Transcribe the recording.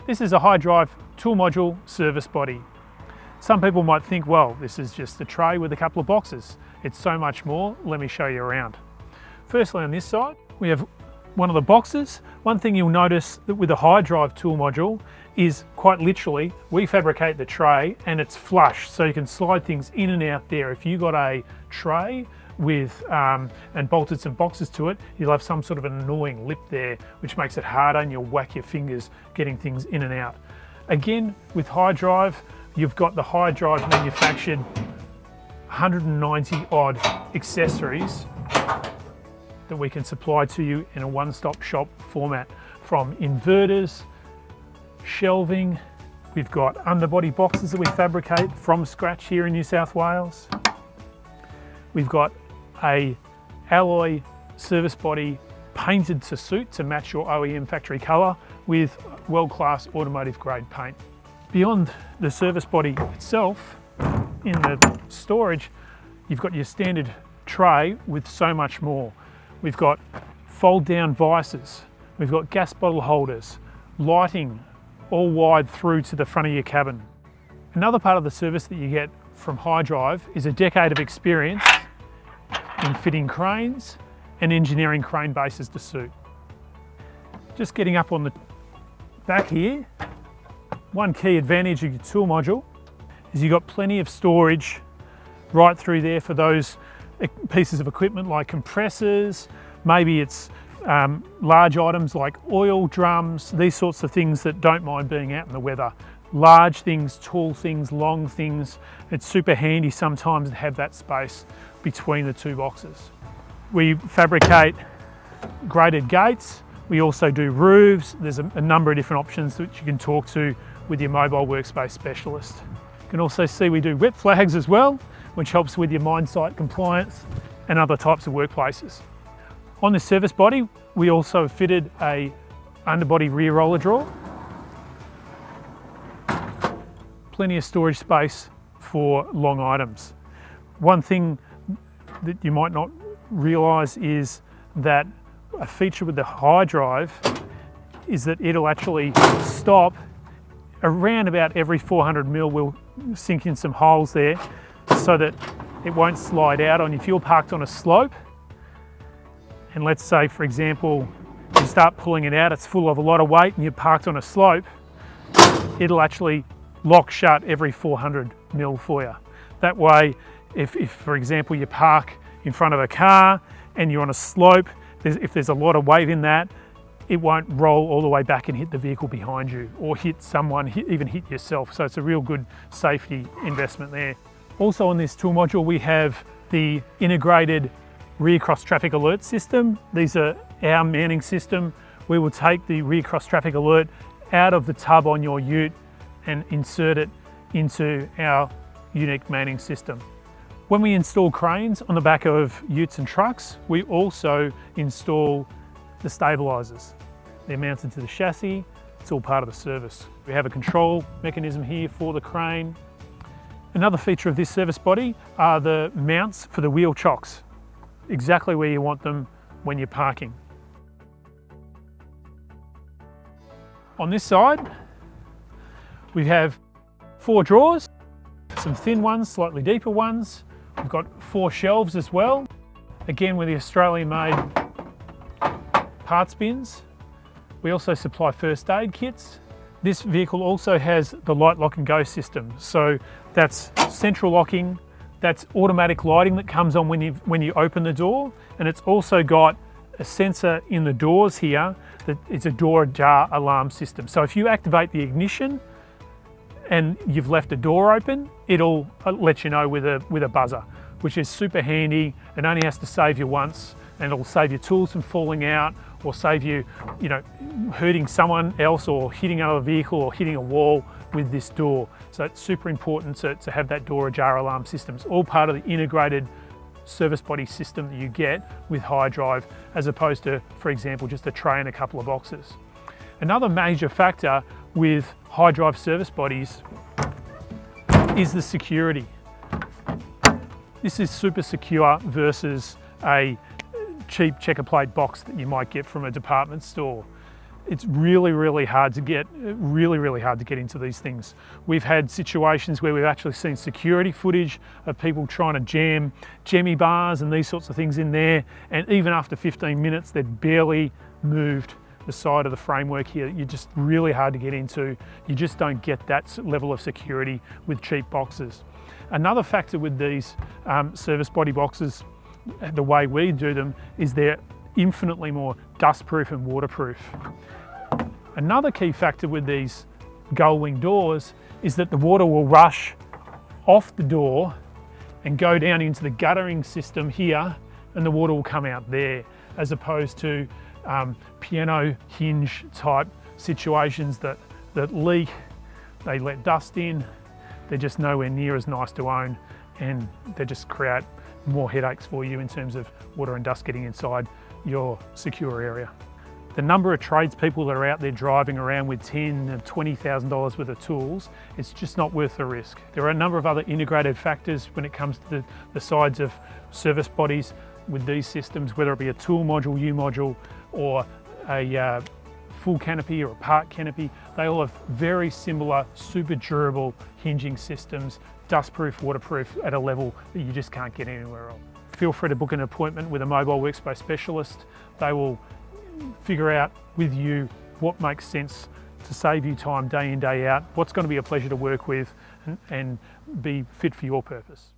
This is a HiDrive tool module service body. Some people might think, well, this is just a tray with a couple of boxes. It's so much more. Let me show you around. Firstly, on this side, we have one of the boxes. One thing you'll notice that with a HiDrive tool module is quite literally, we fabricate the tray and it's flush, so you can slide things in and out there. If you got a tray with and bolted some boxes to it, you'll have some sort of an annoying lip there, which makes it harder and you'll whack your fingers getting things in and out. Again, with HiDrive, you've got the HiDrive manufactured 190 odd accessories that we can supply to you in a one-stop shop format, from inverters, shelving. We've got underbody boxes that we fabricate from scratch here in New South Wales. We've got a alloy service body painted to suit to match your OEM factory colour with world-class automotive grade paint. Beyond the service body itself, in the storage, you've got your standard tray with so much more. We've got fold down vices, we've got gas bottle holders, lighting all wired through to the front of your cabin. Another part of the service that you get from HiDrive is a decade of experience in fitting cranes and engineering crane bases to suit. Just getting up on the back here, one key advantage of your tool module is you've got plenty of storage right through there for those pieces of equipment like compressors, maybe it's large items like oil drums, these sorts of things that don't mind being out in the weather. Large things, tall things, long things. It's super handy sometimes to have that space between the two boxes. We fabricate graded gates. We also do roofs. There's a number of different options that you can talk to with your mobile workspace specialist. You can also see we do wet flags as well, which helps with your mine site compliance and other types of workplaces. On this service body, we also fitted a underbody rear roller drawer. Plenty of storage space for long items. One thing that you might not realise is that a feature with the HiDrive is that it'll actually stop around about every 400 mil. We'll sink in some holes there so that it won't slide out on you. If you're parked on a slope, and let's say, for example, you start pulling it out, it's full of a lot of weight and you're parked on a slope, it'll actually lock shut every 400 mil for you. That way, if for example you park in front of a car and you're on a slope, if there's a lot of weight in that, it won't roll all the way back and hit the vehicle behind you or hit someone, even hit yourself. So it's a real good safety investment there. Also on this tool module, we have the integrated rear cross traffic alert system. These are our manning system. We will take the rear cross traffic alert out of the tub on your ute and insert it into our unique manning system. When we install cranes on the back of utes and trucks, we also install the stabilisers. They're mounted to the chassis. It's all part of the service. We have a control mechanism here for the crane. Another feature of this service body are the mounts for the wheel chocks, exactly where you want them when you're parking. On this side, we have 4 drawers, some thin ones, slightly deeper ones. We've got 4 shelves as well, again with the Australian-made parts bins. We also supply first aid kits. This vehicle also has the light lock and go system. So that's central locking, that's automatic lighting that comes on when you open the door. And it's also got a sensor in the doors here that it's a door ajar alarm system. So if you activate the ignition and you've left a door open, it'll let you know with a buzzer, which is super handy. It only has to save you once, and it'll save your tools from falling out or save you, hurting someone else or hitting another vehicle or hitting a wall with this door. So it's super important to have that door ajar alarm system. It's all part of the integrated service body system that you get with HiDrive, as opposed to, for example, just a tray and a couple of boxes. Another major factor with HiDrive service bodies is the security. This is super secure versus a cheap checker plate box that you might get from a department store. It's really hard to get, really hard to get into these things. We've had situations where we've actually seen security footage of people trying to jam jemmy bars and these sorts of things in there, and even after 15 minutes they'd barely moved the side of the framework here. You're just really hard to get into. You just don't get that level of security with cheap boxes. Another factor with these service body boxes, the way we do them, is they're infinitely more dustproof and waterproof. Another key factor with these gull wing doors is that the water will rush off the door and go down into the guttering system here, and the water will come out there, as opposed to piano hinge type situations that leak, they let dust in, they're just nowhere near as nice to own, and they just create more headaches for you in terms of water and dust getting inside your secure area. The number of tradespeople that are out there driving around with $10,000 and $20,000 worth of tools, it's just not worth the risk. There are a number of other integrated factors when it comes to the sides of service bodies with these systems, whether it be a tool module, U module, or a full canopy or a part canopy. They all have very similar, super durable hinging systems, dustproof, waterproof at a level that you just can't get anywhere else. Feel free to book an appointment with a mobile workspace specialist. They will figure out with you what makes sense to save you time day in, day out, what's going to be a pleasure to work with and be fit for your purpose.